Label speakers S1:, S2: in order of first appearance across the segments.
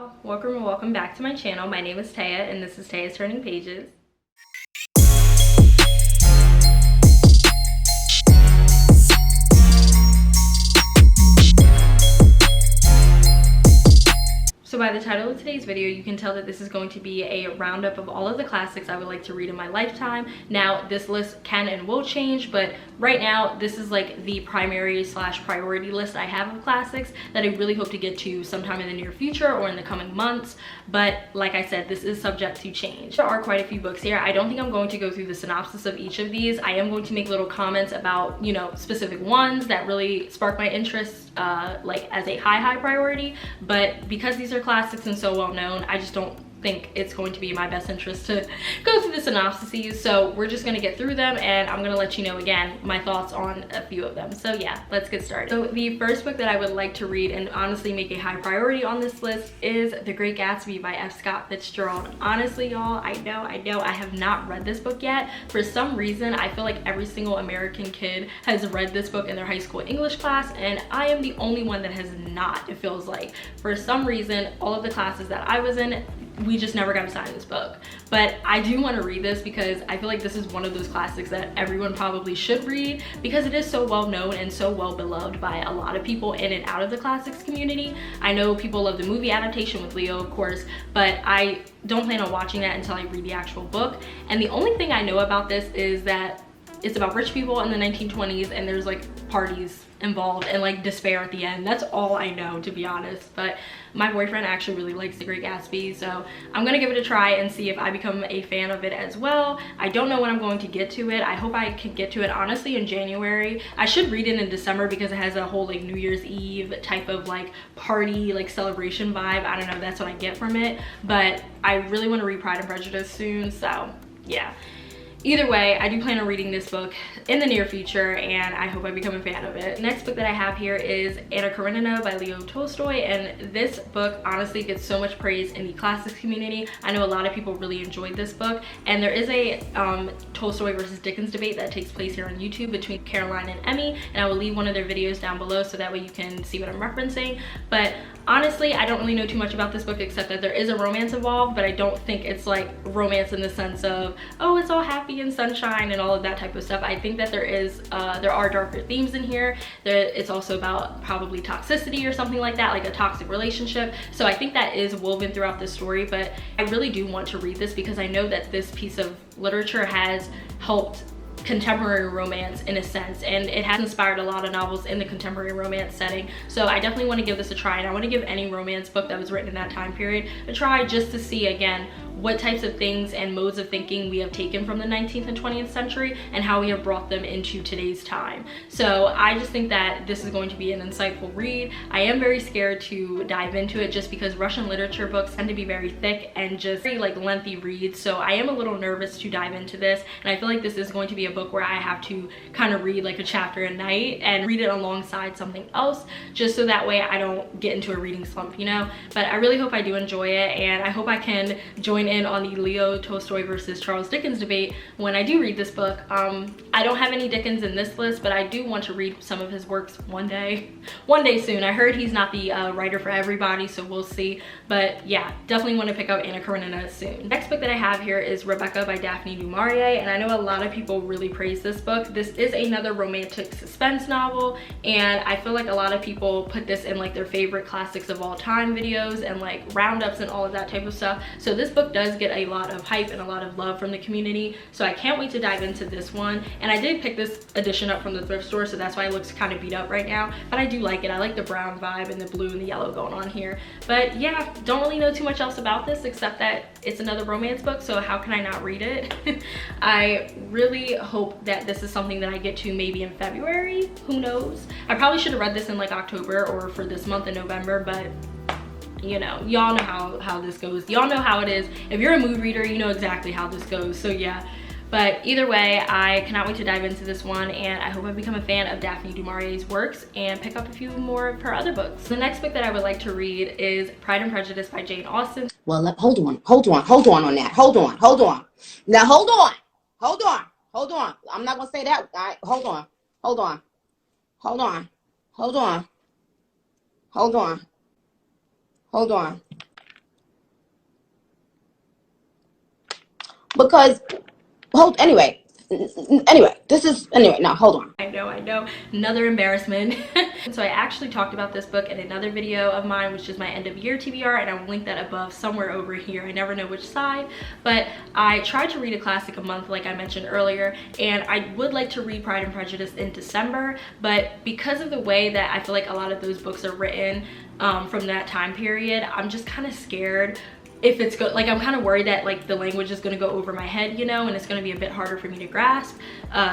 S1: y'all, welcome back to my channel. My name is Taya and this is Taya's Turning Pages. So by the title of today's video, you can tell that this is going to be a roundup of all of the classics I would like to read in my lifetime. Now, this list can and will change, but right now, this is like the primary / priority list I have of classics that I really hope to get to sometime in the near future or in the coming months. But like I said, this is subject to change. There are quite a few books here. I don't think I'm going to go through the synopsis of each of these. I am going to make little comments about, you know, specific ones that really spark my interest, like as a high priority. But because these are classics and so well known, I just don't think it's going to be in my best interest to go through the synopses. So we're just gonna get through them and I'm gonna let you know again my thoughts on a few of them. So yeah, let's get started. So the first book that I would like to read and honestly make a high priority on this list is The Great Gatsby by F. Scott Fitzgerald. Honestly, y'all, I know I have not read this book yet. For some reason, I feel like every single American kid has read this book in their high school English class, and I am the only one that has not, it feels like. For some reason, all of the classes that I was in, we just never got assigned this book. But I do want to read this because I feel like this is one of those classics that everyone probably should read because it is so well known and so well beloved by a lot of people in and out of the classics community. I know people love the movie adaptation with Leo, of course, but I don't plan on watching that until I read the actual book. And the only thing I know about this is that it's about rich people in the 1920s and there's like parties involved and like despair at the end. That's all I know, to be honest. But my boyfriend actually really likes The Great Gatsby, so I'm gonna give it a try and see if I become a fan of it as well. I don't know when I'm going to get to it. I hope I can get to it honestly in January. I should read it in December because it has a whole like New Year's Eve type of like party, like celebration vibe. I don't know, that's what I get from it. But I really want to read Pride and Prejudice soon, so yeah. Either way, I do plan on reading this book in the near future and I hope I become a fan of it. Next book that I have here is Anna Karenina by Leo Tolstoy, and this book honestly gets so much praise in the classics community. I know a lot of people really enjoyed this book, and there is a Tolstoy versus Dickens debate that takes place here on YouTube between Caroline and Emmy, and I will leave one of their videos down below so that way you can see what I'm referencing. But honestly, I don't really know too much about this book except that there is a romance involved, but I don't think it's like romance in the sense of, oh, it's all happy and sunshine and all of that type of stuff. I think that there are darker themes in here. It's also about probably toxicity or something like that, like a toxic relationship. So I think that is woven throughout the story, but I really do want to read this because I know that this piece of literature has helped contemporary romance in a sense, and it has inspired a lot of novels in the contemporary romance setting. So I definitely want to give this a try, and I want to give any romance book that was written in that time period a try just to see again what types of things and modes of thinking we have taken from the 19th and 20th century and how we have brought them into today's time. So I just think that this is going to be an insightful read. I am very scared to dive into it just because Russian literature books tend to be very thick and just very like lengthy reads. So I am a little nervous to dive into this, and I feel like this is going to be a book where I have to kind of read like a chapter a night and read it alongside something else just so that way I don't get into a reading slump, you know. But I really hope I do enjoy it, and I hope I can join in on the Leo Tolstoy versus Charles Dickens debate when I do read this book. I don't have any Dickens in this list, but I do want to read some of his works one day soon. I heard he's not the writer for everybody, so we'll see. But yeah, definitely want to pick up Anna Karenina soon. Next book that I have here is Rebecca by Daphne du Maurier, and I know a lot of people really praise this book. This is another romantic suspense novel, and I feel like a lot of people put this in like their favorite classics of all time videos and like roundups and all of that type of stuff. So this book does get a lot of hype and a lot of love from the community, so I can't wait to dive into this one. And I did pick this edition up from the thrift store, so that's why it looks kind of beat up right now, but I do like it. I like the brown vibe and the blue and the yellow going on here. But yeah, don't really know too much else about this except that it's another romance book, so how can I not read it? I really hope that this is something that I get to maybe in February. Who knows? I probably should have read this in like October or for this month in November, but you know, y'all know how this goes. Y'all know how it is. If you're a mood reader, you know exactly how this goes. So yeah, but either way, I cannot wait to dive into this one, and I hope I become a fan of Daphne du Maurier's works and pick up a few more of her other books. The next book that I would like to read is Pride and Prejudice by Jane Austen.
S2: Well, hold on on that. Hold on. Now, hold on. I'm not gonna say that. Hold on. because anyway, this is no, hold on.
S1: I know, another embarrassment. So I actually talked about this book in another video of mine, which is my end of year TBR, and I will link that above somewhere over here. I never know which side, but I tried to read a classic a month like I mentioned earlier, and I would like to read Pride and Prejudice in December, but because of the way that I feel like a lot of those books are written from that time period, I'm just kind of scared if it's good. Like, I'm kind of worried that like the language is going to go over my head, you know, and it's going to be a bit harder for me to grasp.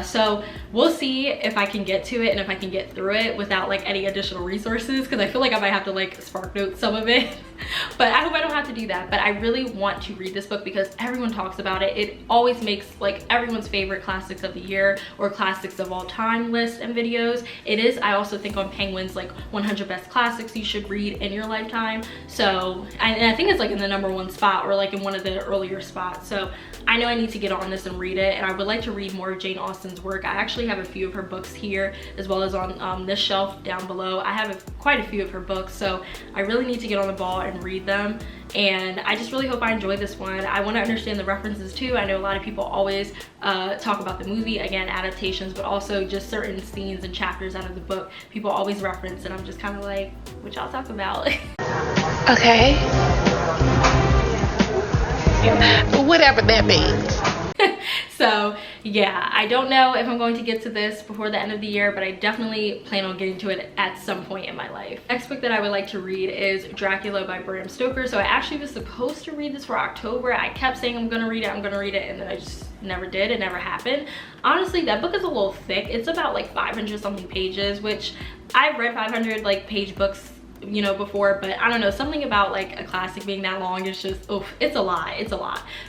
S1: So we'll see if I can get to it and if I can get through it without like any additional resources, because I feel like I might have to like spark note some of it. But I hope I don't have to do that. But I really want to read this book because everyone talks about it. It always makes like everyone's favorite classics of the year or classics of all time lists and videos. It is, I also think, on Penguin's like 100 best classics you should read in your lifetime. So and I think it's like in the #1 spot or like in one of the earlier spots. So I know I need to get on this and read it, and I would like to read more of Jane Austen's work. I actually have a few of her books here, as well as on this shelf down below. I have quite a few of her books, so I really need to get on the ball and read them. And I just really hope I enjoy this one. I want to understand the references too. I know a lot of people always talk about the movie, again, adaptations, but also just certain scenes and chapters out of the book people always reference, and I'm just kind of like, what y'all talk about?
S3: Okay. Whatever that means.
S1: So yeah, I don't know if I'm going to get to this before the end of the year, but I definitely plan on getting to it at some point in my life. Next book that I would like to read is Dracula by Bram Stoker. So I actually was supposed to read this for October. I kept saying I'm gonna read it, and then I just never did. It never happened. Honestly, that book is a little thick. It's about like 500 something pages, which I've read 500 like page books, you know, before, but I don't know, something about like a classic being that long is just, oof, it's a lot.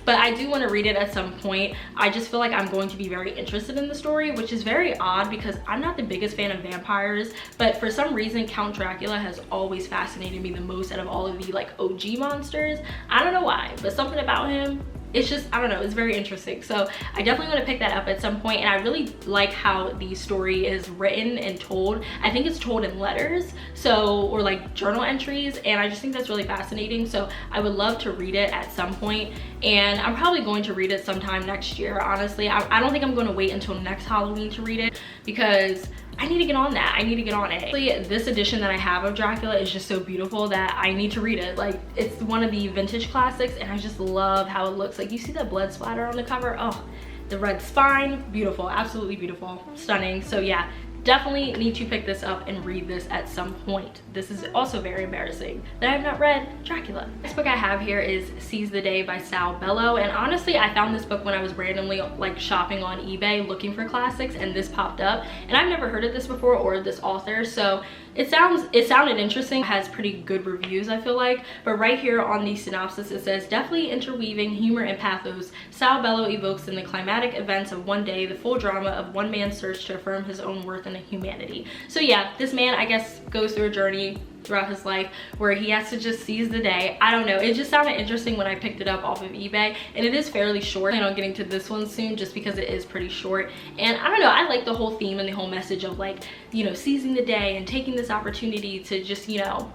S1: But I do want to read it at some point. I just feel like I'm going to be very interested in the story, which is very odd because I'm not the biggest fan of vampires, but for some reason Count Dracula has always fascinated me the most out of all of the like OG monsters. I don't know why, but something about him, it's just, I don't know, it's very interesting. So I definitely want to pick that up at some point, and I really like how the story is written and told. I think it's told in letters, so, or like journal entries, and I just think that's really fascinating. So I would love to read it at some point, and I'm probably going to read it sometime next year, honestly. I don't think I'm going to wait until next Halloween to read it because I need to get on that. I need to get on it. This edition that I have of Dracula is just so beautiful that I need to read it. Like, it's one of the vintage classics, and I just love how it looks. Like, you see that blood splatter on the cover? Oh, the red spine, beautiful, absolutely beautiful, stunning. So yeah, definitely need to pick this up and read this at some point. This is also very embarrassing that I have not read Dracula. Next book I have here is Seize the Day by Sal Bellow, and honestly I found this book when I was randomly like shopping on eBay looking for classics, and this popped up, and I've never heard of this before or this author, so it sounded interesting. It has pretty good reviews, I feel like, but right here on the synopsis it says, deftly interweaving humor and pathos, Sal Bellow evokes in the climatic events of one day the full drama of one man's search to affirm his own worth and humanity. So yeah, this man, I guess, goes through a journey throughout his life where he has to just seize the day. I don't know, it just sounded interesting when I picked it up off of eBay, and it is fairly short. I plan on getting to this one soon just because it is pretty short, and I don't know, I like the whole theme and the whole message of like, you know, seizing the day and taking this opportunity to just, you know,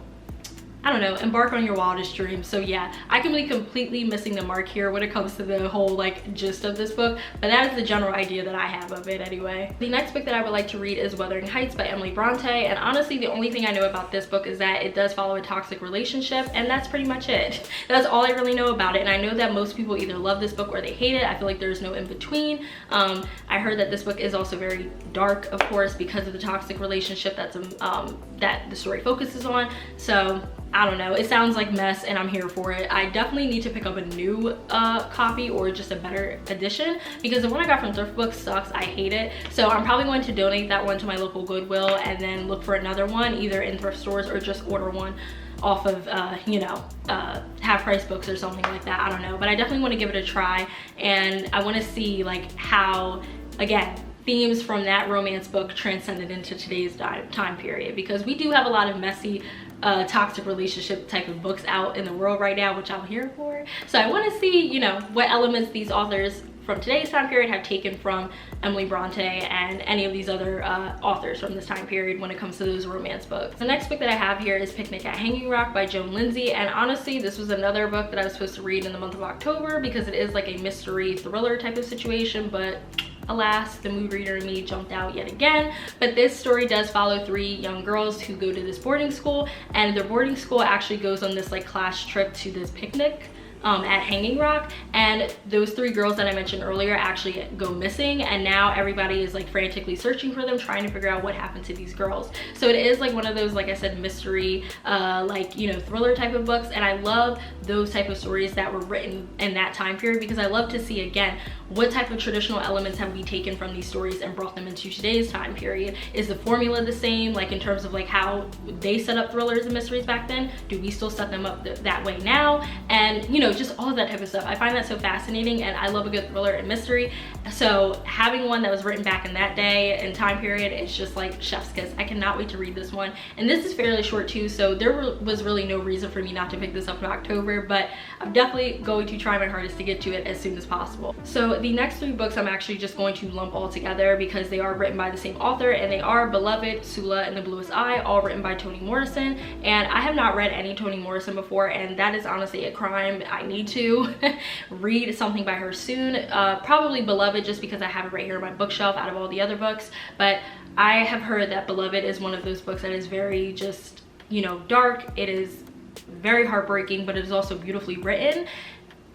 S1: I don't know, embark on your wildest dreams. So yeah, I can be completely missing the mark here when it comes to the whole like gist of this book, but that is the general idea that I have of it anyway. The next book that I would like to read is Wuthering Heights by Emily Bronte, and honestly the only thing I know about this book is that it does follow a toxic relationship, and that's pretty much it. That's all I really know about it, and I know that most people either love this book or they hate it. I feel like there's no in between. I heard that this book is also very dark, of course, because of the toxic relationship that the story focuses on. So I don't know, it sounds like mess, and I'm here for it. I definitely need to pick up a new copy or just a better edition, because the one I got from Thrift Books sucks. I hate it. So I'm probably going to donate that one to my local Goodwill and then look for another one either in thrift stores or just order one off of you know, half price books or something like that. I don't know, but I definitely want to give it a try, and I want to see like how, again, themes from that romance book transcended into today's time period, because we do have a lot of messy toxic relationship type of books out in the world right now, which I'm here for. So I want to see, you know, what elements these authors from today's time period have taken from Emily Bronte and any of these other authors from this time period when it comes to those romance books. The next book that I have here is Picnic at Hanging Rock by Joan Lindsay, and honestly this was another book that I was supposed to read in the month of October because it is like a mystery thriller type of situation, but alas, the mood reader in me jumped out yet again. But this story does follow 3 young girls who go to this boarding school, and their boarding school actually goes on this like class trip to this picnic at Hanging Rock, and those 3 girls that I mentioned earlier actually go missing, and now everybody is like frantically searching for them, trying to figure out what happened to these girls. So it is like one of those, like I said, mystery like, you know, thriller type of books, and I love those type of stories that were written in that time period because I love to see again what type of traditional elements have we taken from these stories and brought them into today's time period. Is the formula the same, like in terms of like how they set up thrillers and mysteries back then? Do we still set them up that way now? And you know, just all of that type of stuff. I find that so fascinating, and I love a good thriller and mystery. So having one that was written back in that day and time period is just like chef's kiss. I cannot wait to read this one, and this is fairly short too, so there was really no reason for me not to pick this up in October, but I'm definitely going to try my hardest to get to it as soon as possible. So the next 3 books I'm actually just going to lump all together because they are written by the same author, and they are Beloved, Sula, and the Bluest Eye, all written by Toni Morrison. And I have not read any Toni Morrison before, and that is honestly a crime. I need to read something by her soon. Probably Beloved, just because I have it right here on my bookshelf out of all the other books, but I have heard that Beloved is one of those books that is very just, you know, dark. It is very heartbreaking, but it is also beautifully written,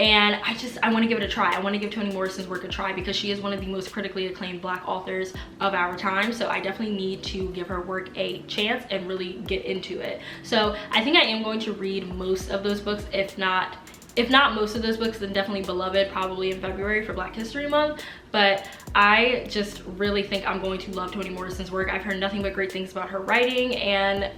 S1: and I want to give it a try. I want to give Toni Morrison's work a try because she is one of the most critically acclaimed Black authors of our time, so I definitely need to give her work a chance and really get into it. So I think I am going to read most of those books, if not most of those books, then definitely Beloved, probably in February for Black History Month. But I just really think I'm going to love Toni Morrison's work. I've heard nothing but great things about her writing, and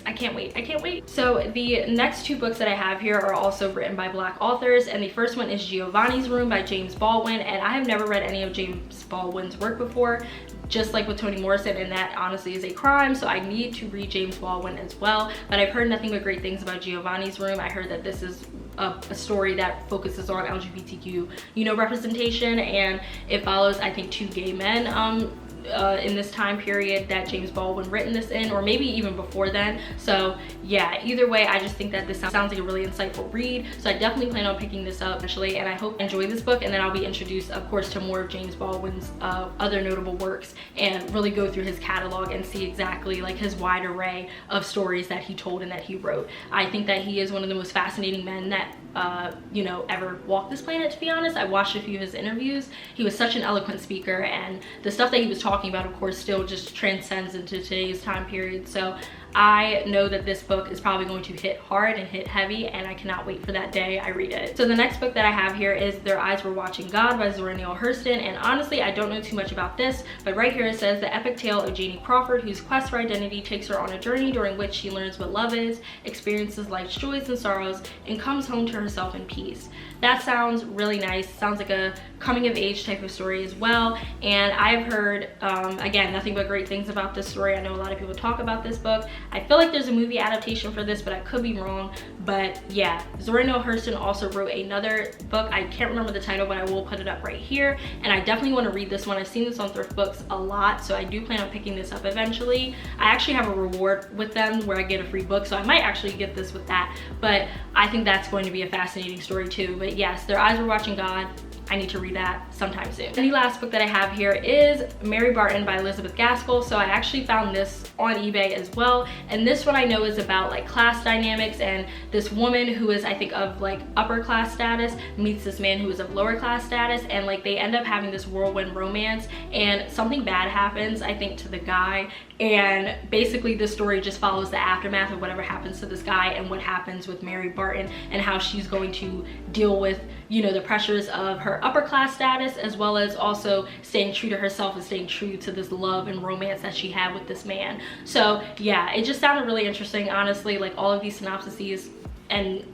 S1: I can't wait. I can't wait. So the next 2 books that I have here are also written by Black authors, and the first one is Giovanni's Room by James Baldwin, and I have never read any of James Baldwin's work before, just like with Toni Morrison, and that honestly is a crime, so I need to read James Baldwin as well. But I've heard nothing but great things about Giovanni's Room. I heard that this is a story that focuses on LGBTQ, you know, representation, and it follows, I think, 2 gay men in this time period that James Baldwin written this in, or maybe even before then. So yeah, either way, I just think that this sounds like a really insightful read, so I definitely plan on picking this up eventually, and I hope you enjoy this book, and then I'll be introduced of course to more of James Baldwin's other notable works and really go through his catalog and see exactly like his wide array of stories that he told and that he wrote. I think that he is one of the most fascinating men that you know, ever walked this planet, to be honest. I watched a few of his interviews. He was such an eloquent speaker, and the stuff that he was talking about, of course, still just transcends into today's time period. So I know that this book is probably going to hit hard and hit heavy, and I cannot wait for that day I read it. So the next book that I have here is Their Eyes Were Watching God by Zora Neale Hurston, and honestly I don't know too much about this, but right here it says the epic tale of Janie Crawford, whose quest for identity takes her on a journey during which she learns what love is, experiences life's joys and sorrows, and comes home to herself in peace. That sounds really nice. Sounds like a coming of age type of story as well, and I've heard again nothing but great things about this story. I know a lot of people talk about this book. I feel like there's a movie adaptation for this, but I could be wrong. But yeah, Zora Neale Hurston also wrote another book. I can't remember the title, but I will put it up right here, and I definitely want to read this one. I've seen this on Thrift Books a lot, so I do plan on picking this up eventually. I actually have a reward with them where I get a free book, so I might actually get this with that, but I think that's going to be a fascinating story too. But yes, Their Eyes Were Watching God. I need to read that sometime soon. And the last book that I have here is Mary Barton by Elizabeth Gaskell. So I actually found this on eBay as well, and this one I know is about like class dynamics, and this woman who is, I think, of like upper class status meets this man who is of lower class status, and like they end up having this whirlwind romance, and something bad happens, I think, to the guy, and basically this story just follows the aftermath of whatever happens to this guy and what happens with Mary Barton and how she's going to deal with, you know, the pressures of her upper class status, as well as also staying true to herself and staying true to this love and romance that she had with this man. So yeah, it just sounded really interesting, honestly. Like all of these synopsises and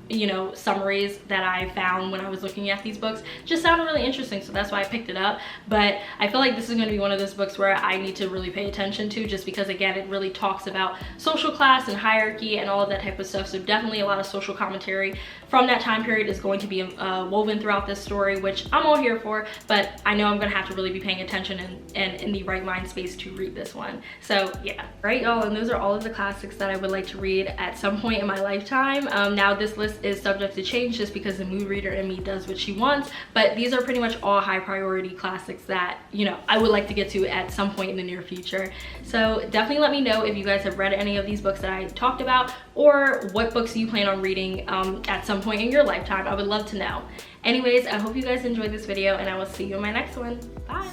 S1: you know, summaries that I found when I was looking at these books just sounded really interesting, so that's why I picked it up. But I feel like this is going to be one of those books where I need to really pay attention to, just because again it really talks about social class and hierarchy and all of that type of stuff. So definitely a lot of social commentary from that time period is going to be woven throughout this story, which I'm all here for, but I know I'm going to have to really be paying attention and in the right mind space to read this one. So yeah, right y'all, and those are all of the classics that I would like to read at some point in my lifetime. Now this list is subject to change just because the mood reader in me does what she wants, but these are pretty much all high priority classics that, you know, I would like to get to at some point in the near future. So definitely let me know if you guys have read any of these books that I talked about, or what books you plan on reading at some point in your lifetime. I would love to know. Anyways, I hope you guys enjoyed this video, and I will see you in my next one. Bye.